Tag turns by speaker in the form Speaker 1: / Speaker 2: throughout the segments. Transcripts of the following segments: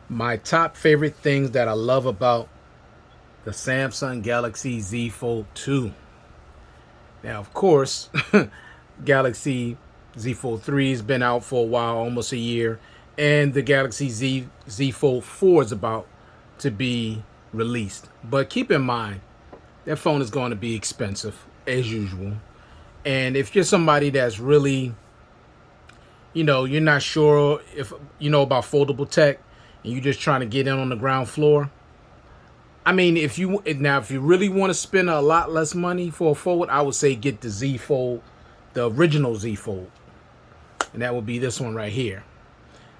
Speaker 1: My top favorite things that I love about the Samsung Galaxy Z Fold 2. Now, of course, Galaxy Z Fold 3 has been out for a while, almost a year, and the Galaxy Z Fold 4 is about to be released. But keep in mind, that phone is going to be expensive as usual. And if you're somebody that's really, you're not sure if you know about foldable tech and you're just trying to get in on the ground floor, I mean, if you really want to spend a lot less money for a fold, I would say get the Z Fold, the original Z Fold, and that would be this one right here.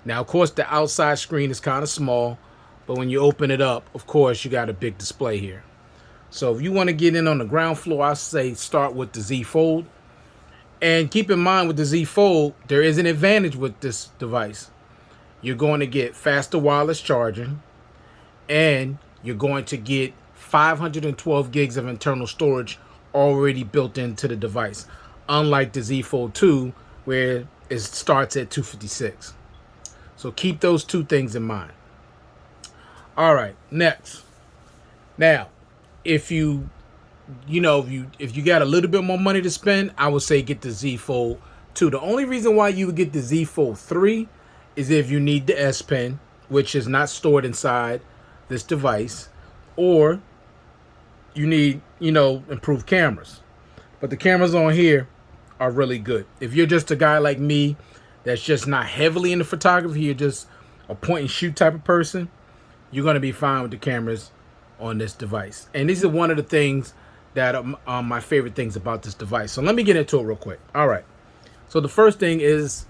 Speaker 1: Now, of course, the outside screen is kind of small, but when you open it up, of course, you got a big display here. So if you want to get in on the ground floor, I say start with the Z Fold. And keep in mind with the Z Fold, there is an advantage with this device. You're going to get faster wireless charging, and you're going to get 512 gigs of internal storage already built into the device, unlike the Z Fold 2, where it starts at 256. So keep those two things in mind. All right, next. Now, if you if you got a little bit more money to spend, I would say get the Z Fold 2. The only reason why you would get the Z Fold 3 is if you need the S Pen, which is not stored inside this device, or you need, improved cameras. But the cameras on here are really good. If you're just a guy like me that's just not heavily into photography, you're just a point and shoot type of person, you're going to be fine with the cameras on this device. And these are one of the things that are my favorite things about this device. So let me get into it real quick. All right. So the first thing is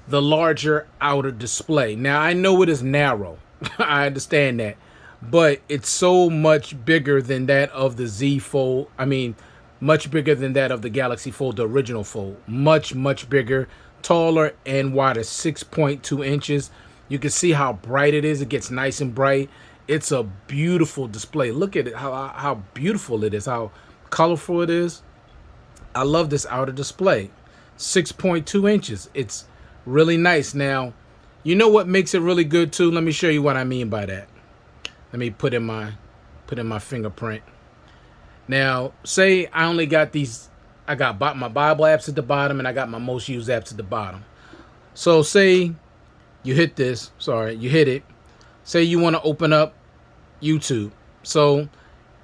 Speaker 1: the larger outer display. Now, I know it is narrow. I understand that. But it's so much bigger than that of the Z Fold. I mean, much bigger than that of the Galaxy Fold, the original Fold. Much, much bigger, taller, and wider, 6.2 inches. You can see how bright it is. It gets nice and bright. It's a beautiful display. Look at it, how beautiful it is, how colorful it is. I love this outer display. 6.2 inches. It's really nice. Now, you know what makes it really good too? Let me show you what I mean by that. Let me put in my fingerprint. Now, say I only got I got my Bible apps at the bottom and I got my most used apps at the bottom. So say you hit it. Say you want to open up YouTube. So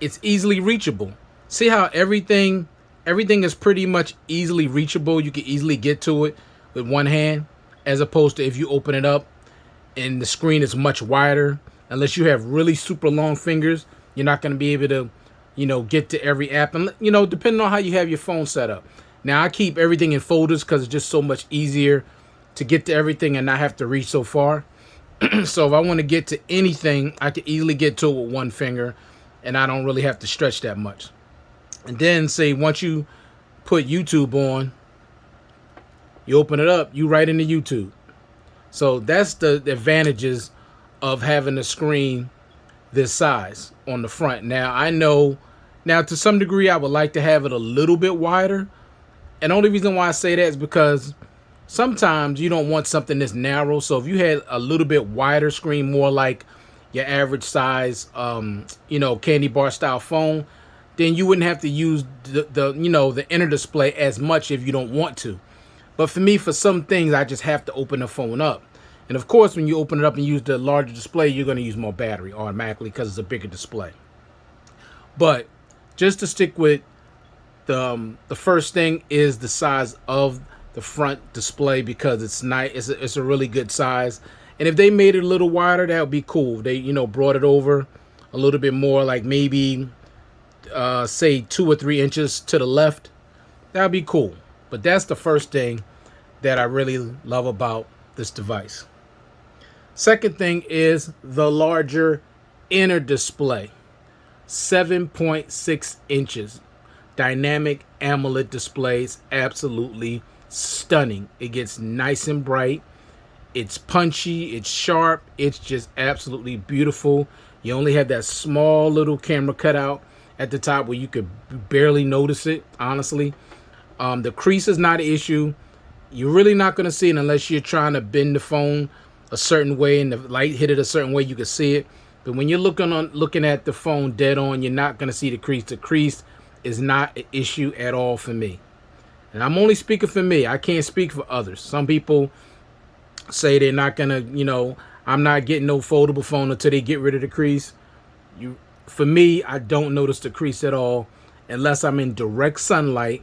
Speaker 1: it's easily reachable. See how everything is pretty much easily reachable. You can easily get to it with one hand, as opposed to if you open it up and the screen is much wider. Unless you have really super long fingers, you're not going to be able to, get to every app. And, depending on how you have your phone set up. Now, I keep everything in folders because it's just so much easier to get to everything and not have to reach so far. So if I want to get to anything, I can easily get to it with one finger, and I don't really have to stretch that much. And then say once you put YouTube on, you open it up, you right into YouTube. So that's the advantages of having a screen this size on the front. Now, I know, to some degree, I would like to have it a little bit wider. And the only reason why I say that is because sometimes you don't want something that's narrow. So if you had a little bit wider screen, more like your average size, candy bar style phone, then you wouldn't have to use the inner display as much if you don't want to. But for me, for some things, I just have to open the phone up. And of course, when you open it up and use the larger display, you're going to use more battery automatically because it's a bigger display. But just to stick with the first thing is the size of the front display, because it's nice. It's a really good size. And if they made it a little wider, that would be cool. They brought it over a little bit more, like maybe say 2 or 3 inches to the left. That would be cool. But that's the first thing that I really love about this device. Second thing is the larger inner display. 7.6 inches. Dynamic AMOLED displays, absolutely stunning. It gets nice and bright. It's punchy, it's sharp, it's just absolutely beautiful. You only have that small little camera cutout at the top where you could barely notice it, honestly. The crease is not an issue. You're really not going to see it unless you're trying to bend the phone a certain way and the light hit it a certain way, you can see it. But when you're looking at the phone dead on, you're not going to see the crease. The crease is not an issue at all for me. And I'm only speaking for me. I can't speak for others. Some people say they're not going to, I'm not getting no foldable phone until they get rid of the crease. For me, I don't notice the crease at all unless I'm in direct sunlight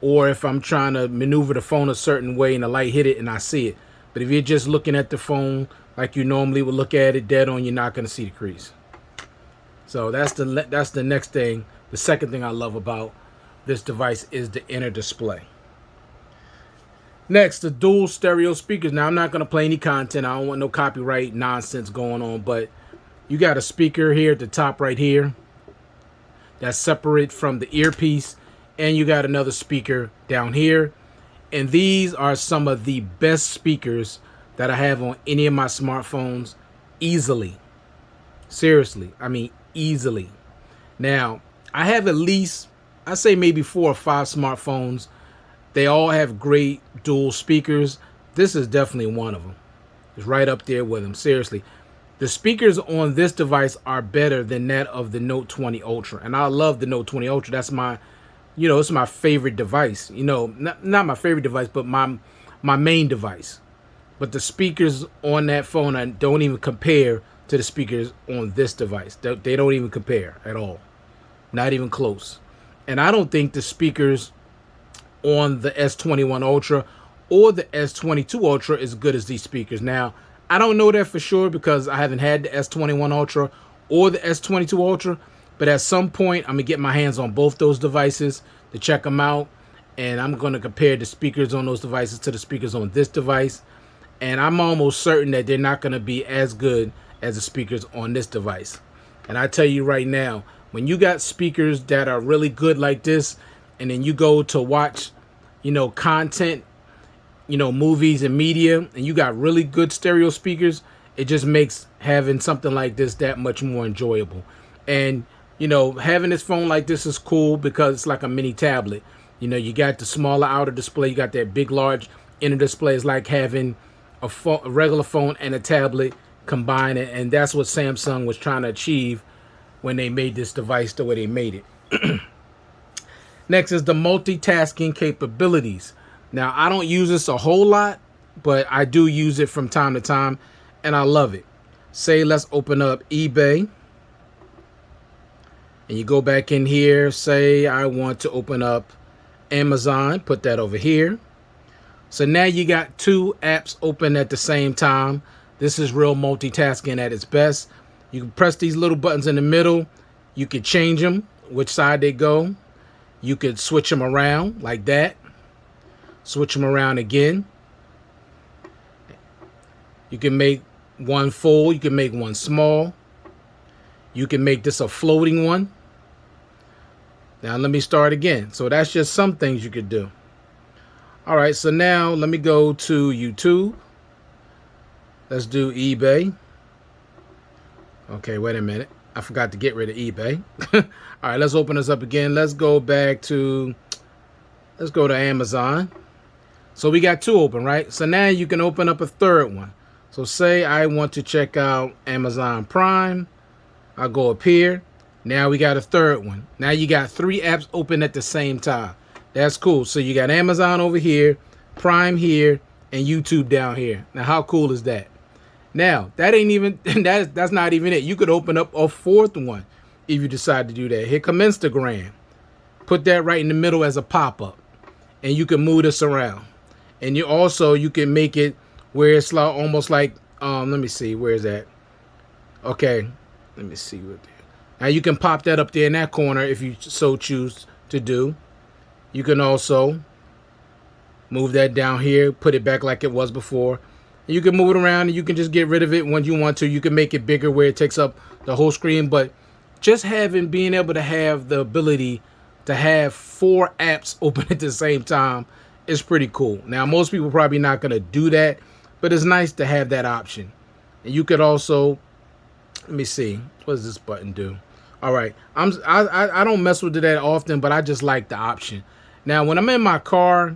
Speaker 1: or if I'm trying to maneuver the phone a certain way and the light hit it and I see it. But if you're just looking at the phone like you normally would look at it dead on, you're not going to see the crease. So that's the next thing. The second thing I love about this device is the inner display. Next, the dual stereo speakers. Now, I'm not going to play any content. I don't want no copyright nonsense going on, but you got a speaker here at the top right here that's separate from the earpiece, and you got another speaker down here. And these are some of the best speakers that I have on any of my smartphones easily. Seriously, I mean easily. Now, I have at least, I say maybe 4 or 5 smartphones. They all have great dual speakers. This is definitely one of them. It's right up there with them, seriously. The speakers on this device are better than that of the Note 20 Ultra. And I love the Note 20 Ultra. That's my, it's my favorite device. Not my favorite device, but my main device. But the speakers on that phone don't even compare to the speakers on this device. They don't even compare at all. Not even close. And I don't think the speakers on the S21 Ultra or the S22 Ultra is good as these speakers. Now, I don't know that for sure because I haven't had the S21 Ultra or the S22 Ultra, but at some point I'm going to get my hands on both those devices to check them out, and I'm going to compare the speakers on those devices to the speakers on this device, and I'm almost certain that they're not going to be as good as the speakers on this device. And I tell you right now, when you got speakers that are really good like this, and then you go to watch, content, movies and media, and you got really good stereo speakers, it just makes having something like this that much more enjoyable. And, having this phone like this is cool because it's like a mini tablet. You got the smaller outer display, you got that big, large inner display. It's like having a regular phone and a tablet combined, and that's what Samsung was trying to achieve when they made this device the way they made it. Next is the multitasking capabilities. Now, I don't use this a whole lot, but I do use it from time to time, and I love it. Say, let's open up eBay. And you go back in here. Say, I want to open up Amazon. Put that over here. So now you got 2 apps open at the same time. This is real multitasking at its best. You can press these little buttons in the middle. You can change them, which side they go. You could switch them around like that. Switch them around again. You can make one full. You can make one small. You can make this a floating one. Now let me start again. So that's just some things you could do. All right, so now let me go to YouTube. Let's do eBay. Okay, wait a minute. I forgot to get rid of eBay. All right, let's open this up again. Let's go to Amazon. So we got 2 open, right? So now you can open up a third one. So say I want to check out Amazon Prime. I'll go up here. Now we got a third one. Now you got 3 apps open at the same time. That's cool. So you got Amazon over here, Prime here, and YouTube down here. Now how cool is that? Now that ain't even that's not even it. You could open up a 4th one if you decide to do that. Here come Instagram. Put that right in the middle as a pop-up, and you can move this around. And you can make it where it's like almost like let me see, where is that? Okay, let me see what. Now you can pop that up there in that corner if you so choose to do. You can also move that down here, put it back like it was before. You can move it around, and you can just get rid of it when you want to. You can make it bigger where it takes up the whole screen. But just being able to have the ability to have 4 apps open at the same time is pretty cool. Now, most people probably not going to do that, but it's nice to have that option. And you could also, let me see, what does this button do? All right, I don't mess with it that often, but I just like the option. Now, when I'm in my car,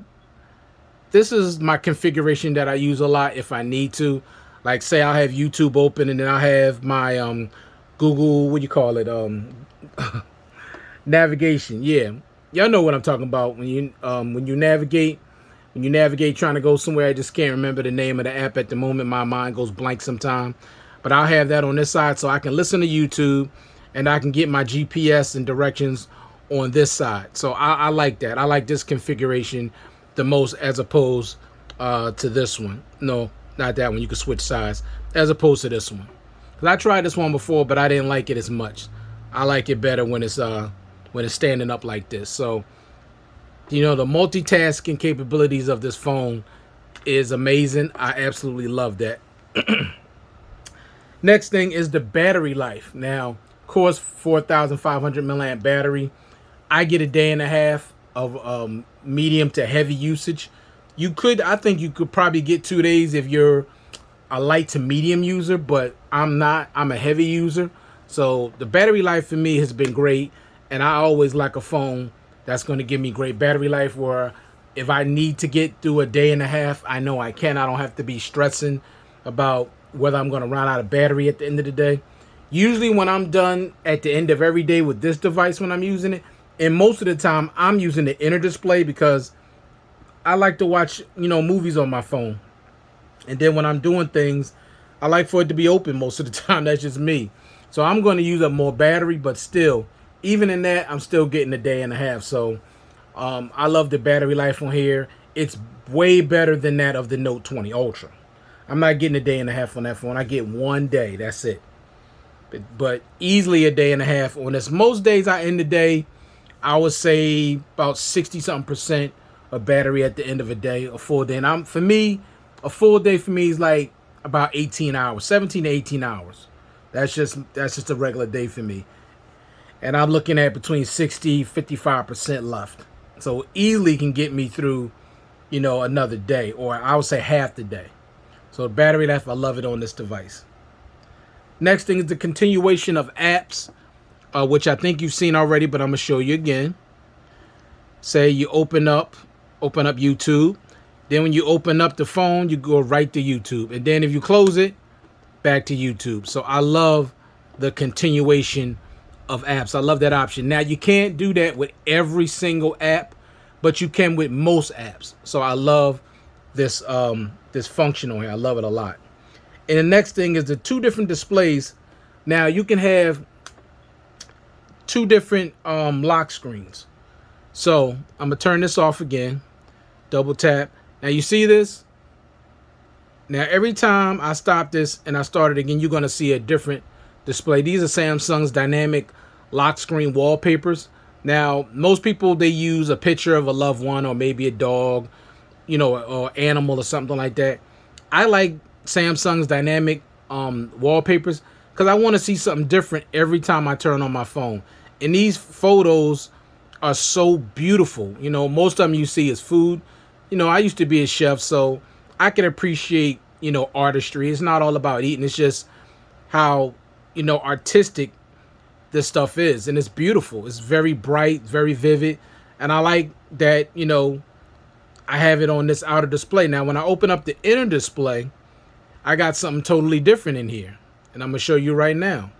Speaker 1: this is my configuration that I use a lot if I need to. Like say I have YouTube open and then I have my Google, what do you call it? Navigation. Yeah, y'all know what I'm talking about. When you navigate, trying to go somewhere, I just can't remember the name of the app at the moment. My mind goes blank sometime. But I'll have that on this side so I can listen to YouTube and I can get my GPS and directions on this side. So I like that. I like this configuration the most as opposed to this one. No, not that one. You can switch sides as opposed to this one. Cause I tried this one before, but I didn't like it as much. I like it better when it's standing up like this. So the multitasking capabilities of this phone is amazing. I absolutely love that. Next thing is the battery life. Now, of course, 4,500 milliamp battery. I get a day and a half of medium to heavy usage. I think you could probably get 2 days if you're a light to medium user, but I'm not. I'm a heavy user. So the battery life for me has been great. And I always like a phone that's going to give me great battery life where if I need to get through a day and a half, I know I can. I don't have to be stressing about whether I'm going to run out of battery at the end of the day. Usually when I'm done at the end of every day with this device when I'm using it, and most of the time I'm using the inner display because I like to watch, movies on my phone. And then when I'm doing things, I like for it to be open most of the time. That's just me. So I'm going to use up more battery, but still, even in that, I'm still getting a day and a half. So I love the battery life on here. It's way better than that of the Note 20 Ultra. I'm not getting a day and a half on that phone. I get 1 day. That's it. But easily a day and a half on this. Most days I end the day, I would say about 60-something% of battery at the end of a day, a full day. And for me, a full day for me is like about 18 hours, 17 to 18 hours. That's just a regular day for me. And I'm looking at between 60-55% left. So easily can get me through, another day, or I would say half the day. So the battery life, I love it on this device. Next thing is the continuation of apps, which I think you've seen already, but I'm going to show you again. Say you open up YouTube. Then when you open up the phone, you go right to YouTube. And then if you close it, back to YouTube. So I love the continuation of apps. I love that option. Now, you can't do that with every single app, but you can with most apps. So I love this this function on here. I love it a lot. And the next thing is the 2 different displays. Now you can have 2 different lock screens. So I'm gonna turn this off again. Double tap. Now you see this? Now every time I stop this and I start it again, you're gonna see a different display. These are Samsung's dynamic lock screen wallpapers. Now most people, they use a picture of a loved one or maybe a dog, or animal or something like that. I like Samsung's dynamic wallpapers because I want to see something different every time I turn on my phone. And these photos are so beautiful. Most of them you see is food. I used to be a chef, so I can appreciate, artistry. It's not all about eating. It's just how, artistic this stuff is. And it's beautiful. It's very bright, very vivid. And I like that, I have it on this outer display. Now, when I open up the inner display, I got something totally different in here. And I'm going to show you right now.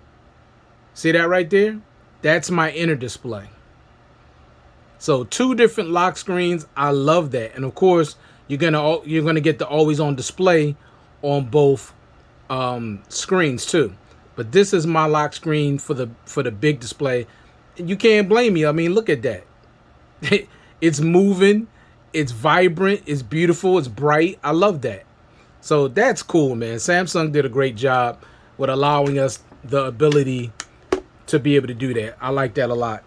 Speaker 1: See that right there? That's my inner display. So 2 different lock screens. I love that. And of course, you're gonna get the always on display on both screens too. But this is my lock screen for the big display. You can't blame me. I mean, look at that. It's moving. It's vibrant. It's beautiful. It's bright. I love that. So that's cool, man. Samsung did a great job with allowing us the ability to be able to do that. I like that a lot.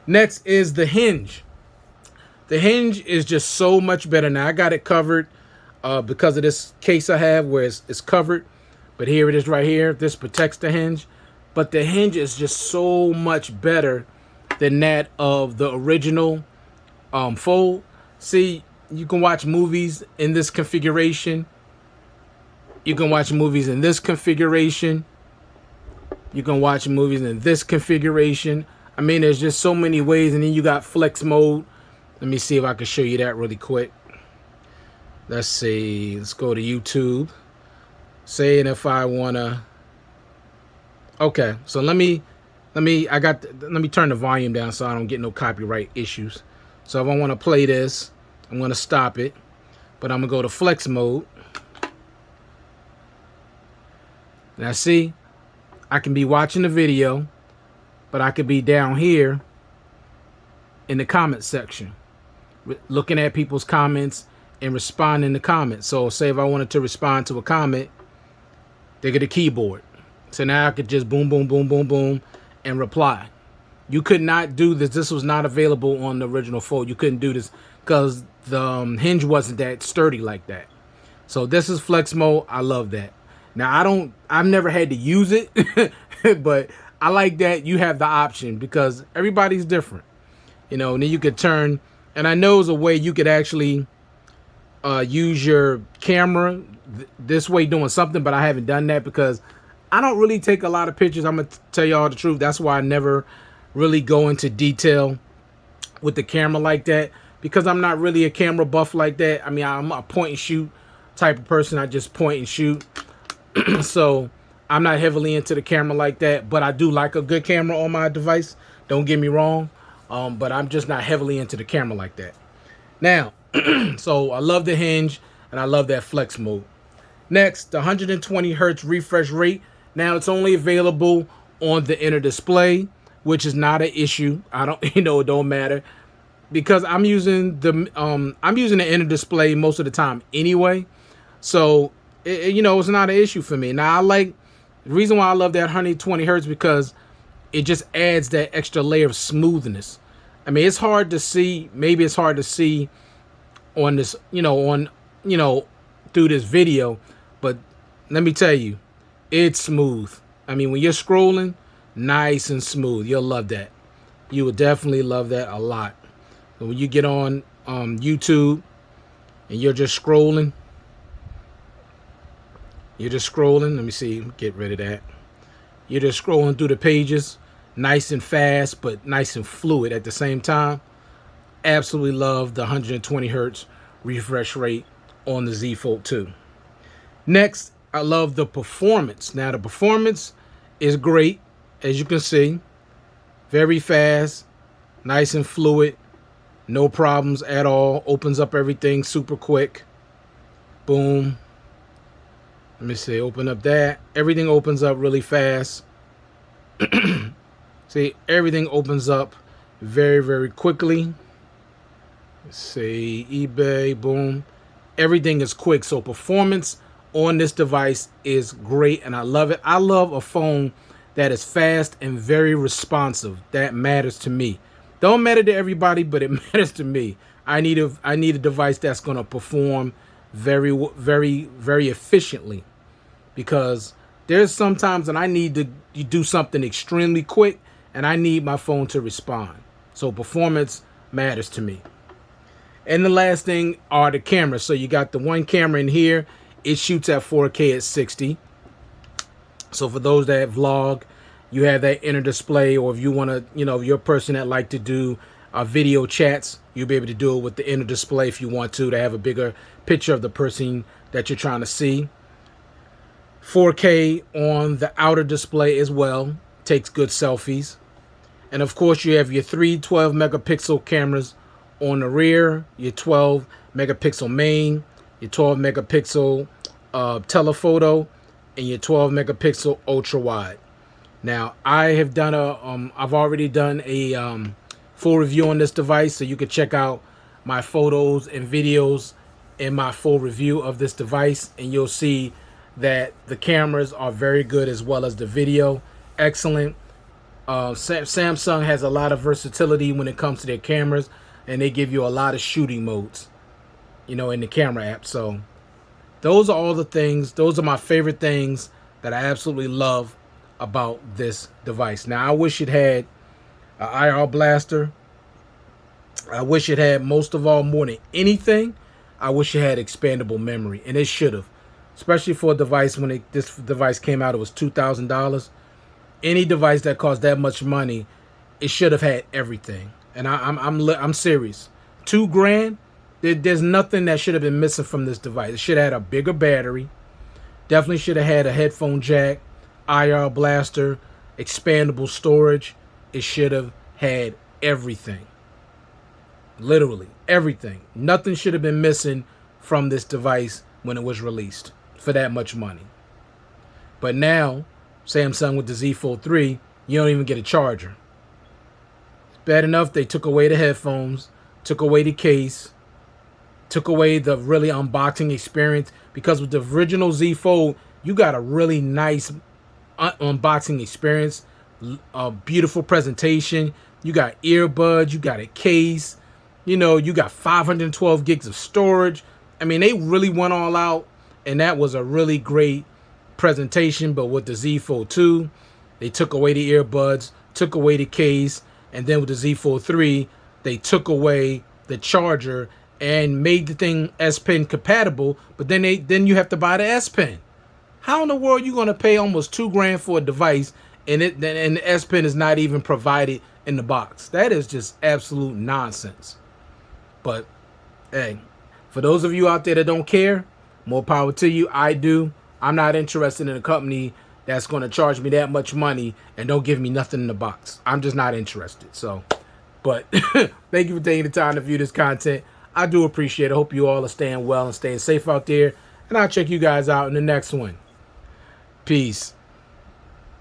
Speaker 1: Next is the Hinge. The Hinge is just so much better. Now, I got it covered because of this case I have where it's covered. But here it is right here. This protects the Hinge. But the Hinge is just so much better than that of the original Fold. See, you can watch movies in this configuration. You can watch movies in this configuration. You can watch movies in this configuration. I mean, there's just so many ways. And then you got flex mode. Let me see if I can show you that really quick. Let's see. Let's go to YouTube. Saying if I wanna. Okay, so let me let me turn the volume down so I don't get no copyright issues. So if I want to play this, I'm gonna stop it, but I'm gonna go to flex mode. Now see, I can be watching the video, but I could be down here in the comment section, looking at people's comments and responding to comments. So say if I wanted to respond to a comment, they get a keyboard. So now I could just boom, boom, boom, boom, boom, and reply. You could not do this. This was not available on the original phone. You couldn't do this because the Hinge wasn't that sturdy like that. So this is flex mode. I love that. Now I've never had to use it, but I like that you have the option because everybody's different. And then you could turn, and I know there's a way you could actually use your camera this way doing something, but I haven't done that because I don't really take a lot of pictures. I'm going to tell y'all the truth. That's why I never really go into detail with the camera like that because I'm not really a camera buff like that. I mean, I'm a point and shoot type of person. I just point and shoot. So I'm not heavily into the camera like that, but I do like a good camera on my device. Don't get me wrong. But I'm just not heavily into the camera like that. Now, so I love the Hinge and I love that flex mode. Next, the 120 hertz refresh rate. Now it's only available on the inner display, which is not an issue. I don't, it don't matter because I'm using the inner display most of the time anyway. So it's not an issue for me. Now the reason why I love that 120 hertz because it just adds that extra layer of smoothness. I mean, it's hard to see. Maybe it's hard to see on this, through this video, but let me tell you, it's smooth. I mean, when you're scrolling, nice and smooth. You'll love that. You will definitely love that a lot. But when you get on YouTube and you're just scrolling, let me see, get rid of that. You're just scrolling through the pages, nice and fast, but nice and fluid at the same time. Absolutely love the 120 hertz refresh rate on the Z Fold 2. Next, I love the performance. Now, the performance is great, as you can see. Very fast, nice and fluid, no problems at all. Opens up everything super quick. Boom. Let me see, open up that. Everything opens up really fast. See, everything opens up very, very quickly. Let's see, eBay, boom. Everything is quick. So performance on this device is great and I love it. I love a phone that is fast and very responsive. That matters to me. Don't matter to everybody, but it matters to me. I need a device that's going to perform very, very, very efficiently because there's sometimes that I need to do something extremely quick and I need my phone to respond. So performance matters to me. And the last thing are the cameras. So you got the one camera in here. It shoots at 4K at 60. So for those that vlog, you have that inner display, or if you want to, if you're a person that like to do video chats, you'll be able to do it with the inner display if you want to have a bigger picture of the person that you're trying to see. 4K on the outer display as well. Takes good selfies. And of course, you have your three 12 megapixel cameras on the rear, your 12 megapixel main, your 12 megapixel telephoto, and your 12 megapixel ultra wide. Now, I've already done a full review on this device, so you can check out my photos and videos in my full review of this device, and you'll see that the cameras are very good as well as the video. Excellent. Samsung has a lot of versatility when it comes to their cameras, and they give you a lot of shooting modes, in the camera app. So those are all the things. Those are my favorite things that I absolutely love about this device. Now, I wish it had an IR blaster. I wish it had, most of all, more than anything, I wish it had expandable memory, and it should have. Especially for a device, when this device came out, it was $2,000. Any device that costs that much money, it should have had everything. And I'm serious. $2,000. There's nothing that should have been missing from this device. It should have had a bigger battery. Definitely should have had a headphone jack, IR blaster, expandable storage. It should have had everything. Literally everything. Nothing should have been missing from this device when it was released for that much money. But now, Samsung with the Z Fold 3, you don't even get a charger. Bad enough they took away the headphones, took away the case, took away the really unboxing experience, because with the original Z Fold, you got a really nice unboxing experience, a beautiful presentation. You got earbuds, you got a case, you got 512 gigs of storage. I mean, they really went all out, and that was a really great presentation. But with the Z Fold 2, they took away the earbuds, took away the case, and then with the Z Fold 3, they took away the charger and made the thing S Pen compatible. But then you have to buy the S Pen. How in the world are you gonna pay almost $2,000 for a device and the S Pen is not even provided in the box? That is just absolute nonsense. But hey, for those of you out there that don't care, more power to you. I do. I'm not interested in a company that's going to charge me that much money and don't give me nothing in the box. I'm just not interested. So, but thank you for taking the time to view this content. I do appreciate it. I hope you all are staying well and staying safe out there. And I'll check you guys out in the next one. Peace.